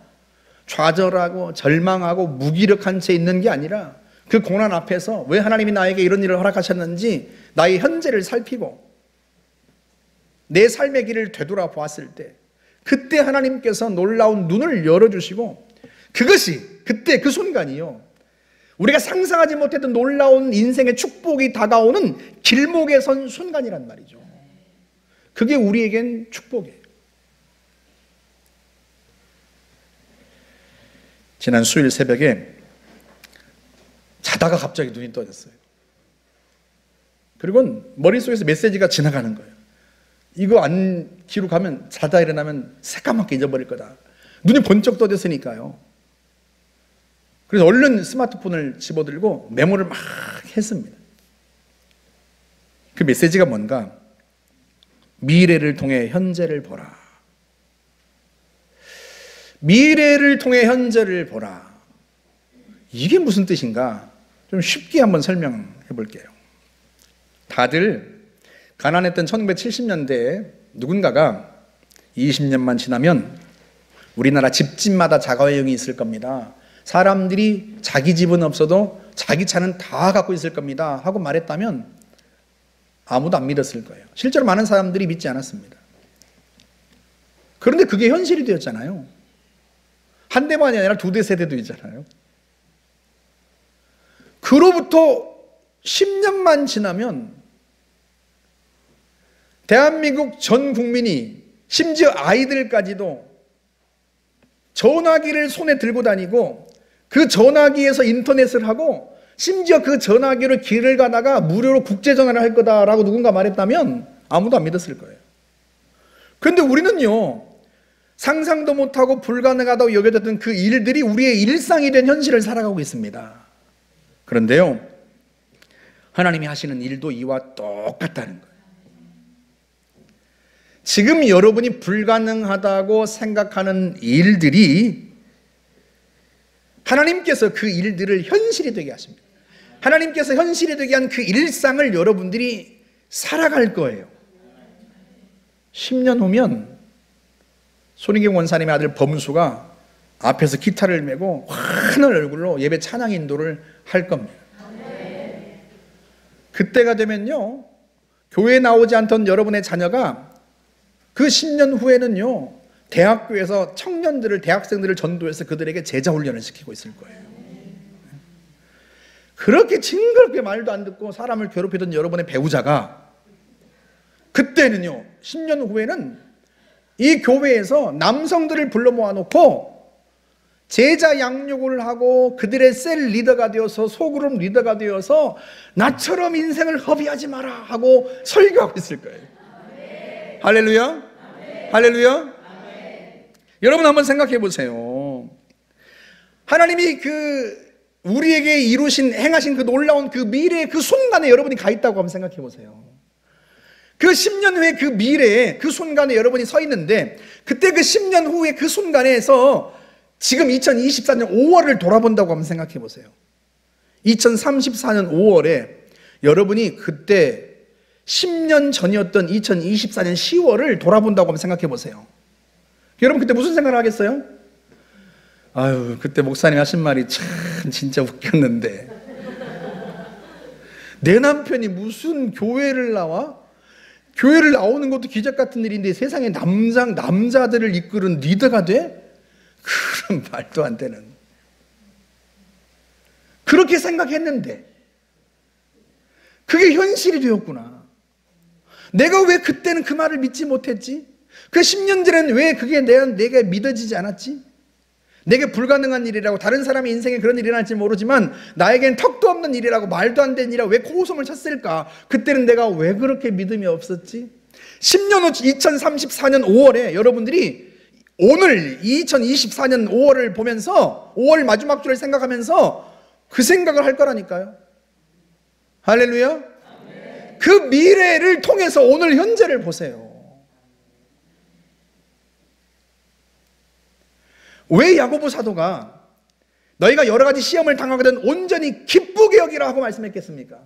S1: 좌절하고 절망하고 무기력한 채 있는 게 아니라 그 고난 앞에서 왜 하나님이 나에게 이런 일을 허락하셨는지 나의 현재를 살피고 내 삶의 길을 되돌아보았을 때, 그때 하나님께서 놀라운 눈을 열어주시고, 그것이 그때 그 순간이요, 우리가 상상하지 못했던 놀라운 인생의 축복이 다가오는 길목에 선 순간이란 말이죠. 그게 우리에겐 축복이에요. 지난 수요일 새벽에 자다가 갑자기 눈이 떠졌어요. 그리고 머릿속에서 메시지가 지나가는 거예요. 이거 안 기록하면 자다 일어나면 새까맣게 잊어버릴 거다. 눈이 번쩍 떠졌으니까요. 그래서 얼른 스마트폰을 집어들고 메모를 막 했습니다. 그 메시지가 뭔가? 미래를 통해 현재를 보라. 미래를 통해 현재를 보라. 이게 무슨 뜻인가? 좀 쉽게 한번 설명해 볼게요. 다들 가난했던 1970년대에 누군가가 20년만 지나면 우리나라 집집마다 자가용이 있을 겁니다. 사람들이 자기 집은 없어도 자기 차는 다 갖고 있을 겁니다 하고 말했다면 아무도 안 믿었을 거예요. 실제로 많은 사람들이 믿지 않았습니다. 그런데 그게 현실이 되었잖아요. 한 대만이 아니라 2대 세대도 있잖아요. 그로부터 10년만 지나면 대한민국 전 국민이, 심지어 아이들까지도 전화기를 손에 들고 다니고 그 전화기에서 인터넷을 하고 심지어 그 전화기로 길을 가다가 무료로 국제전화를 할 거다라고 누군가 말했다면 아무도 안 믿었을 거예요. 그런데 우리는요, 상상도 못하고 불가능하다고 여겨졌던 그 일들이 우리의 일상이 된 현실을 살아가고 있습니다. 그런데요, 하나님이 하시는 일도 이와 똑같다는 거예요. 지금 여러분이 불가능하다고 생각하는 일들이 하나님께서 그 일들을 현실이 되게 하십니다. 하나님께서 현실이 되게 한 그 일상을 여러분들이 살아갈 거예요. 10년 후면 손희경 원사님의 아들 범수가 앞에서 기타를 메고 환한 얼굴로 예배 찬양 인도를 할 겁니다. 그때가 되면요, 교회에 나오지 않던 여러분의 자녀가 그 10년 후에는요, 대학교에서 청년들을, 대학생들을 전도해서 그들에게 제자 훈련을 시키고 있을 거예요. 그렇게 징그럽게 말도 안 듣고 사람을 괴롭히던 여러분의 배우자가 그때는요, 10년 후에는 이 교회에서 남성들을 불러 모아놓고 제자 양육을 하고 그들의 셀 리더가 되어서, 소그룹 리더가 되어서 나처럼 인생을 허비하지 마라 하고 설교하고 있을 거예요. 할렐루야. 할렐루야. 여러분 한번 생각해 보세요. 하나님이 우리에게 이루신, 행하신 그 놀라운 그 미래의 그 순간에 여러분이 가 있다고 한번 생각해 보세요. 그 10년 후에 그 미래에 그 순간에 여러분이 서 있는데, 그때 그 10년 후에 그 순간에서 지금 2024년 5월을 돌아본다고 한번 생각해 보세요. 2034년 5월에 여러분이 그때 10년 전이었던 2024년 10월을 돌아본다고 한번 생각해 보세요. 여러분 그때 무슨 생각을 하겠어요? 아유, 그때 목사님 하신 말이 참 진짜 웃겼는데 내 남편이 무슨 교회를 나와? 교회를 나오는 것도 기적 같은 일인데 세상에 남자들을 이끄는 리더가 돼? 그런 말도 안 되는. 그렇게 생각했는데 그게 현실이 되었구나. 내가 왜 그때는 그 말을 믿지 못했지? 그 10년 전에는 왜 그게 내가 믿어지지 않았지? 내게 불가능한 일이라고, 다른 사람의 인생에 그런 일이 일어날지 모르지만 나에겐 턱도 없는 일이라고, 말도 안 되는 일이라고 왜 코웃음을 쳤을까? 그때는 내가 왜 그렇게 믿음이 없었지? 10년 후 2034년 5월에 여러분들이 오늘 2024년 5월을 보면서 5월 마지막 주를 생각하면서 그 생각을 할 거라니까요. 할렐루야. 그 미래를 통해서 오늘 현재를 보세요. 왜 야고보 사도가 너희가 여러 가지 시험을 당하거든 온전히 기쁘게 여기라 하고 말씀했겠습니까?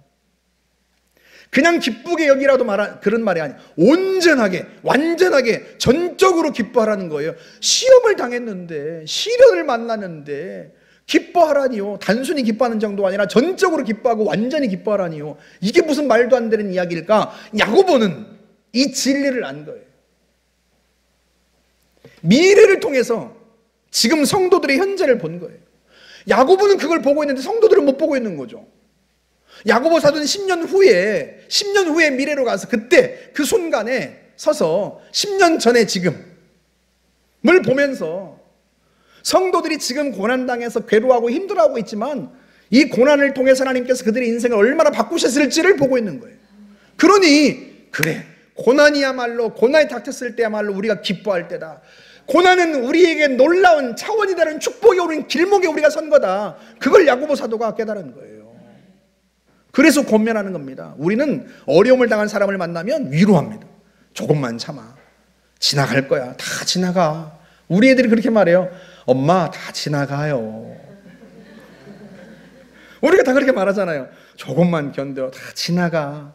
S1: 그냥 기쁘게 여기라도 그런 말이 아니에요. 온전하게, 완전하게, 전적으로 기뻐하라는 거예요. 시험을 당했는데, 시련을 만나는데 기뻐하라니요. 단순히 기뻐하는 정도가 아니라 전적으로 기뻐하고 완전히 기뻐하라니요. 이게 무슨 말도 안 되는 이야기일까? 야고보는 이 진리를 안 거예요. 미래를 통해서 지금 성도들의 현재를 본 거예요. 야고보는 그걸 보고 있는데 성도들은 못 보고 있는 거죠. 야고보 사도는 10년 후에 미래로 가서 그때 그 순간에 서서 10년 전에 지금을 보면서 성도들이 지금 고난당해서 괴로워하고 힘들어하고 있지만 이 고난을 통해서 하나님께서 그들의 인생을 얼마나 바꾸셨을지를 보고 있는 거예요. 그러니 그래, 고난이야말로, 고난이 닥쳤을 때야말로 우리가 기뻐할 때다. 고난은 우리에게 놀라운 차원이 다른 축복이 오는 길목에 우리가 선 거다. 그걸 야고보 사도가 깨달은 거예요. 그래서 권면하는 겁니다. 우리는 어려움을 당한 사람을 만나면 위로합니다. 조금만 참아, 지나갈 거야. 다 지나가. 우리 애들이 그렇게 말해요. 엄마, 다 지나가요. 우리가 다 그렇게 말하잖아요. 조금만 견뎌, 다 지나가.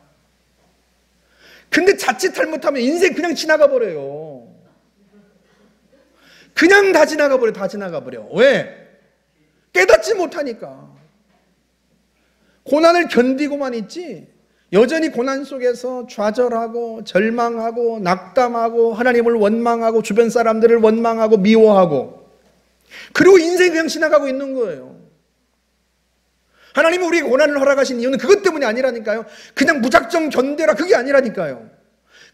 S1: 근데 자칫 잘못하면 인생 그냥 지나가 버려요. 그냥 다 지나가 버려. 다 지나가 버려. 왜? 깨닫지 못하니까. 고난을 견디고만 있지 여전히 고난 속에서 좌절하고 절망하고 낙담하고 하나님을 원망하고 주변 사람들을 원망하고 미워하고, 그리고 인생이 그냥 지나가고 있는 거예요. 하나님은 우리에게 고난을 허락하신 이유는 그것 때문이 아니라니까요. 그냥 무작정 견뎌라, 그게 아니라니까요.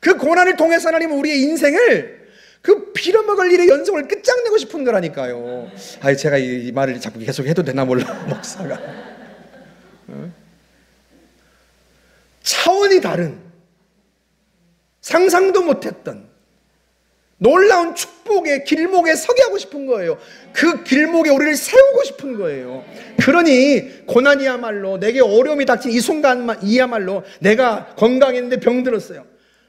S1: 그 고난을 통해서 하나님은 우리의 인생을, 그 빌어먹을 일의 연속을 끝장내고 싶은 거라니까요. 아니, 제가 이 말을 자꾸 계속 해도 되나 몰라, 목사가. 차원이 다른, 상상도 못했던 놀라운 축복의 길목에 서게 하고 싶은 거예요. 그 길목에 우리를 세우고 싶은 거예요. 그러니 고난이야말로, 내게 어려움이 닥친 이 순간이야말로, 내가 건강했는데 병들었어요.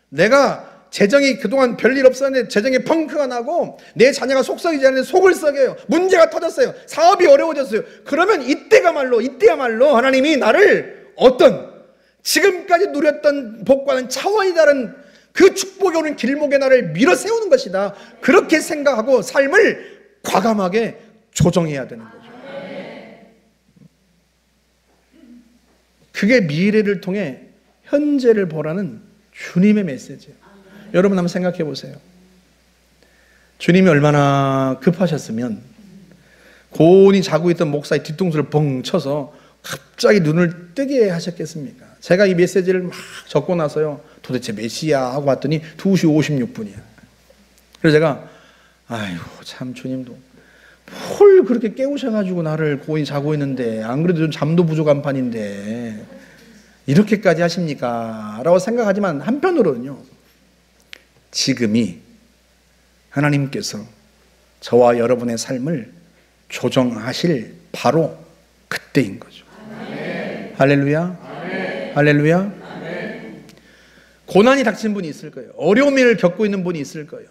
S1: 내가 재정이 그동안 별일 없었는데 재정에 펑크가 나고 내 자녀가 속 썩이지 않는데 속을 썩여요. 문제가 터졌어요. 사업이 어려워졌어요. 그러면 이때야말로 하나님이 나를 어떤 지금까지 누렸던 복과는 차원이 다른 그 축복이 오는 길목에 나를 밀어 세우는 것이다. 그렇게 생각하고 삶을 과감하게 조정해야 되는 거죠. 그게 미래를 통해 현재를 보라는 주님의 메시지예요. 여러분 한번 생각해 보세요. 주님이 얼마나 급하셨으면 고온히 자고 있던 목사의 뒤통수를 벙 쳐서 갑자기 눈을 뜨게 하셨겠습니까? 제가 이 메시지를 막 적고 나서요, 도대체 몇 시야 하고 봤더니 2시 56분이야. 그래서 제가 아이고 참, 주님도 뭘 그렇게 깨우셔가지고 나를 고온히 자고 있는데, 안 그래도 좀 잠도 부족한 판인데 이렇게까지 하십니까? 라고 생각하지만 한편으로는요, 지금이 하나님께서 저와 여러분의 삶을 조정하실 바로 그때인 거죠. 아멘. 할렐루야. 아멘. 할렐루야. 아멘. 고난이 닥친 분이 있을 거예요. 어려움을 겪고 있는 분이 있을 거예요.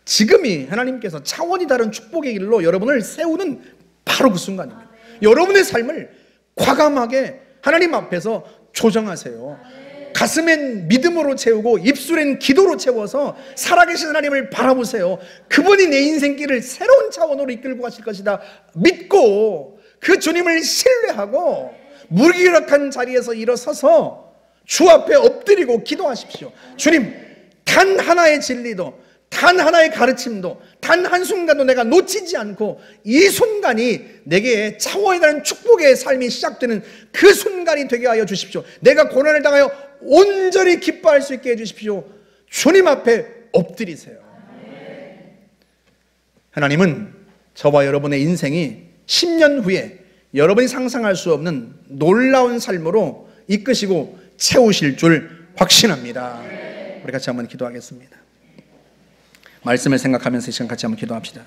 S1: 지금이 하나님께서 차원이 다른 축복의 길로 여러분을 세우는 바로 그 순간입니다. 여러분의 삶을 과감하게 하나님 앞에서 조정하세요. 가슴엔 믿음으로 채우고 입술엔 기도로 채워서 살아계신 하나님을 바라보세요. 그분이 내 인생길을 새로운 차원으로 이끌고 가실 것이다 믿고 그 주님을 신뢰하고 무기력한 자리에서 일어서서 주 앞에 엎드리고 기도하십시오. 주님, 단 하나의 진리도, 단 하나의 가르침도, 단 한순간도 내가 놓치지 않고 이 순간이 내게 차원에 달하는 축복의 삶이 시작되는 그 순간이 되게 하여 주십시오. 내가 고난을 당하여 온전히 기뻐할 수 있게 해주십시오. 주님 앞에 엎드리세요. 하나님은 저와 여러분의 인생이 10년 후에 여러분이 상상할 수 없는 놀라운 삶으로 이끄시고 채우실 줄 확신합니다. 우리 같이 한번 기도하겠습니다. 말씀을 생각하면서 이 시간 같이 한번 기도합시다.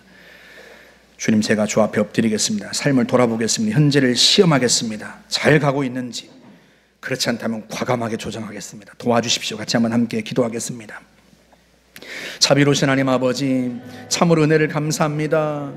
S1: 주님, 제가 주 앞에 엎드리겠습니다. 삶을 돌아보겠습니다. 현재를 시험하겠습니다. 잘 가고 있는지, 그렇지 않다면 과감하게 조정하겠습니다. 도와주십시오. 같이 한번 함께 기도하겠습니다. 자비로우신 하나님 아버지, 참으로 은혜를 감사합니다.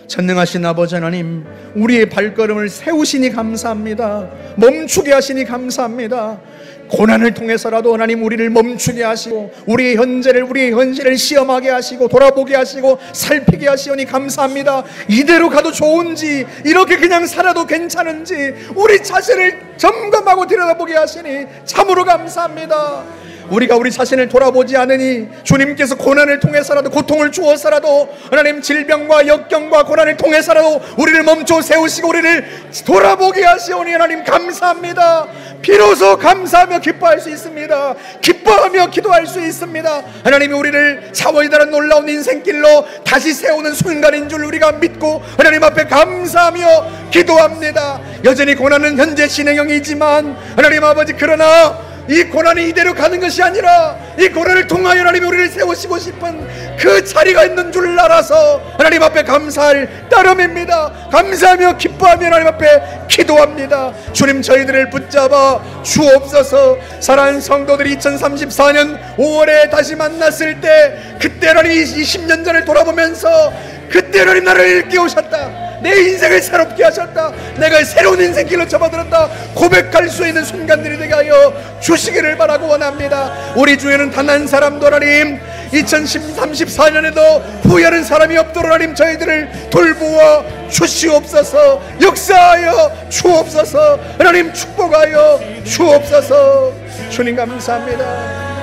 S1: 전능하신 아버지 하나님, 우리의 발걸음을 세우시니 감사합니다. 멈추게 하시니 감사합니다. 고난을 통해서라도 하나님 우리를 멈추게 하시고 우리의 현실을 시험하게 하시고 돌아보게 하시고 살피게 하시오니 감사합니다. 이대로 가도 좋은지, 이렇게 그냥 살아도 괜찮은지 우리 자신을 점검하고 들여다보게 하시니 참으로 감사합니다. 우리가 우리 자신을 돌아보지 않으니 주님께서 고난을 통해서라도, 고통을 주어서라도, 하나님 질병과 역경과 고난을 통해서라도 우리를 멈춰 세우시고 우리를 돌아보게 하시오니 하나님 감사합니다. 비로소 감사하며 기뻐할 수 있습니다. 기뻐하며 기도할 수 있습니다. 하나님이 우리를 차원이 다른 놀라운 인생길로 다시 세우는 순간인 줄 우리가 믿고 하나님 앞에 감사하며 기도합니다. 여전히 고난은 현재 진행형이지만 하나님 아버지, 그러나 이 고난이 이대로 가는 것이 아니라 이 고난을 통하여 하나님이 우리를 세우시고 싶은 그 자리가 있는 줄 알아서 하나님 앞에 감사할 따름입니다. 감사하며 기뻐하며 하나님 앞에 기도합니다. 주님, 저희들을 붙잡아 주옵소서. 사랑하는 성도들이 2034년 5월에 다시 만났을 때, 그때 하나님 20년 전을 돌아보면서 그때 하나님 나를 일깨우셨다, 내 인생을 새롭게 하셨다, 내가 새로운 인생길로 접어들었다 고백할 수 있는 순간들이 되게 하여 주시기를 바라고 원합니다. 우리 중에는 단 한 사람도 하나님 2034년에도 후회하는 사람이 없도록 하나님 저희들을 돌보아 주시옵소서. 역사하여 주옵소서. 하나님 축복하여 주옵소서. 주님 감사합니다.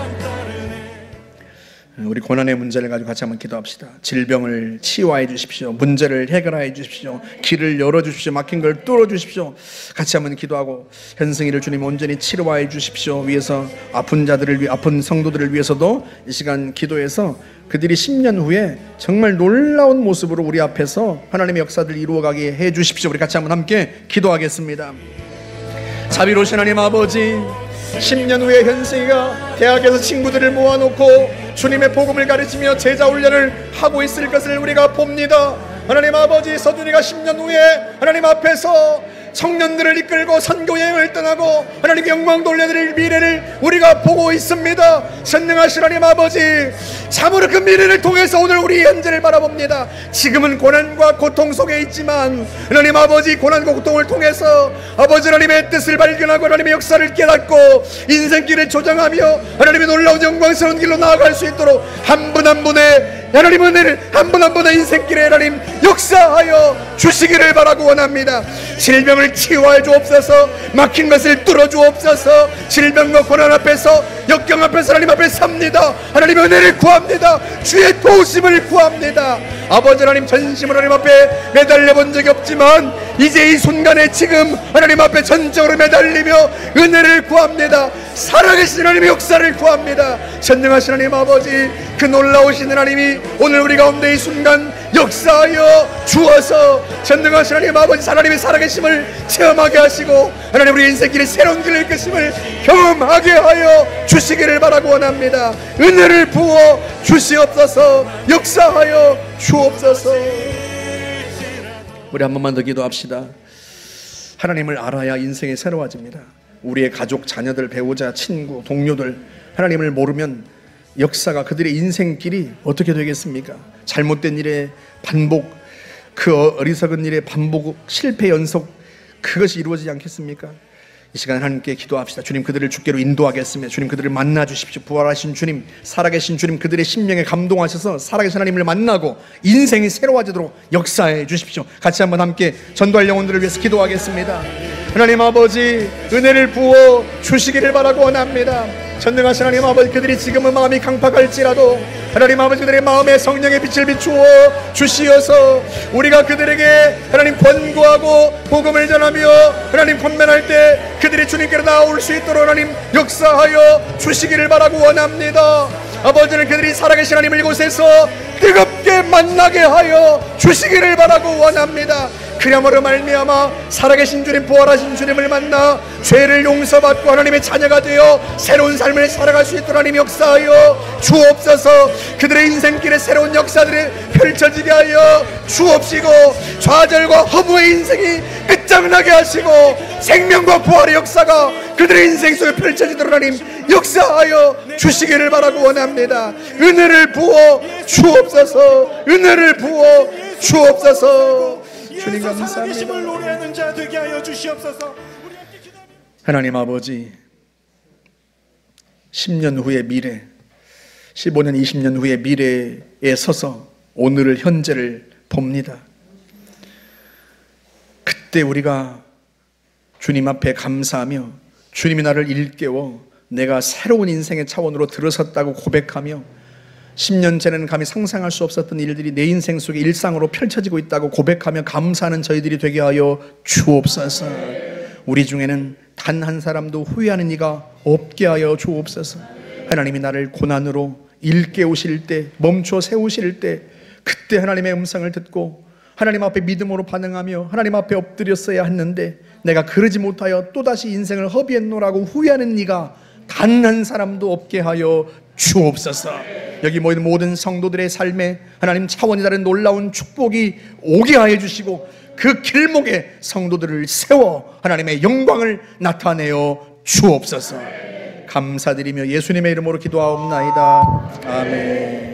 S1: 우리 고난의 문제를 가지고 같이 한번 기도합시다. 질병을 치유하여 주십시오. 문제를 해결하여 주십시오. 길을 열어주십시오. 막힌 걸 뚫어주십시오. 같이 한번 기도하고 현승이를 주님 온전히 치료하여 주십시오. 위해서 아픈 자들을, 아픈 성도들을 위해서도 이 시간 기도해서 그들이 10년 후에 정말 놀라운 모습으로 우리 앞에서 하나님의 역사들을 이루어가게 해 주십시오. 우리 같이 한번 함께 기도하겠습니다. 자비로우신 하나님 아버지, 10년 후에 현승이가 대학에서 친구들을 모아놓고 주님의 복음을 가르치며 제자 훈련을 하고 있을 것을 우리가 봅니다. 하나님 아버지, 서준이가 10년 후에 하나님 앞에서 청년들을 이끌고 선교여행을 떠나고 하나님 영광 돌려드릴 미래를 우리가 보고 있습니다. 전능하신 하나님 아버지, 참으로 그 미래를 통해서 오늘 우리 현재를 바라봅니다. 지금은 고난과 고통 속에 있지만 하나님 아버지, 고난과 고통을 통해서 아버지 하나님의 뜻을 발견하고 하나님의 역사를 깨닫고 인생길을 조정하며 하나님의 놀라운 영광스러운 길로 나아갈 수 있도록 한 분 한 분의 하나님 은혜를, 한 분 한 분의 인생길에 하나님 역사하여 주시기를 바라고 원합니다. 질병을 치유하여 주옵소서. 막힌 것을 뚫어 주옵소서. 질병과 고난 앞에서, 역경 앞에서 하나님 앞에 섭니다. 하나님의 은혜를 구합니다. 주의 도우심을 구합니다. 아버지 하나님, 전심으로 하나님 앞에 매달려 본 적이 없지만 이제 이 순간에 지금 하나님 앞에 전적으로 매달리며 은혜를 구합니다. 살아계신 하나님의 역사를 구합니다. 전능하신 하나님 아버지, 그 놀라우신 하나님이 오늘 우리 가운데 이 순간 역사하여 주어서 전능하신 하나님 아버지, 하나님의 살아계심을 체험하게 하시고 하나님 우리 인생길에 새로운 길을 이끄심을 경험하게 하여 주시기를 바라고 원합니다. 은혜를 부어 주시옵소서. 역사하여 주옵소서. 우리 한 번만 더 기도합시다. 하나님을 알아야 인생이 새로워집니다. 우리의 가족, 자녀들, 배우자, 친구, 동료들 하나님을 모르면 역사가, 그들의 인생길이 어떻게 되겠습니까? 잘못된 일의 반복, 그 어리석은 일의 반복, 실패 연속, 그것이 이루어지지 않겠습니까? 이 시간 하나님께 기도합시다. 주님, 그들을 주께로 인도하겠습니다. 주님, 그들을 만나 주십시오. 부활하신 주님, 살아계신 주님, 그들의 심령에 감동하셔서 살아계신 하나님을 만나고 인생이 새로워지도록 역사해 주십시오. 같이 한번 함께 전도할 영혼들을 위해서 기도하겠습니다. 하나님 아버지 은혜를 부어 주시기를 바라고 원합니다. 전능하신 하나님 아버지, 그들이 지금은 마음이 강팍할지라도 하나님 아버지 그들의 마음에 성령의 빛을 비추어 주시어서 우리가 그들에게 하나님 권고하고 복음을 전하며 하나님 권면할 때 그들이 주님께로 나올 수 있도록 하나님 역사하여 주시기를 바라고 원합니다. 아버지는 그들이 살아계신 하나님 이곳에서 뜨겁게 만나게 하여 주시기를 바라고 원합니다. 그야말로 말미암아 살아계신 주님, 부활하신 주님을 만나 죄를 용서받고 하나님의 자녀가 되어 새로운 삶을 살아갈 수 있도록 하나님 역사하여 주옵소서. 그들의 인생길에 새로운 역사들이 펼쳐지게 하여 주옵시고 좌절과 허무의 인생이 끝장나게 하시고 생명과 부활의 역사가 그들의 인생 속에 펼쳐지도록 하나님 역사하여 주시기를 바라고 원합니다. 은혜를 부어 주옵소서. 은혜를 부어 주옵소서. 주님 감사합니다.
S2: 노래하는 자 되게 하여 주시옵소서.
S1: 하나님 아버지, 10년 후의 미래, 15년, 20년 후의 미래에 서서 오늘을, 현재를 봅니다. 그때 우리가 주님 앞에 감사하며 주님이 나를 일깨워 내가 새로운 인생의 차원으로 들어섰다고 고백하며 10년 전에는 감히 상상할 수 없었던 일들이 내 인생 속에 일상으로 펼쳐지고 있다고 고백하며 감사하는 저희들이 되게 하여 주옵소서. 우리 중에는 단 한 사람도 후회하는 이가 없게 하여 주옵소서. 하나님이 나를 고난으로 일깨우실 때, 멈춰 세우실 때, 그때 하나님의 음성을 듣고 하나님 앞에 믿음으로 반응하며 하나님 앞에 엎드렸어야 했는데 내가 그러지 못하여 또다시 인생을 허비했노라고 후회하는 이가 단 한 사람도 없게 하여 주옵소서. 여기 모인 모든 성도들의 삶에 하나님 차원이 다른 놀라운 축복이 오게 하여 주시고 그 길목에 성도들을 세워 하나님의 영광을 나타내어 주옵소서. 감사드리며 예수님의 이름으로 기도하옵나이다. 아멘.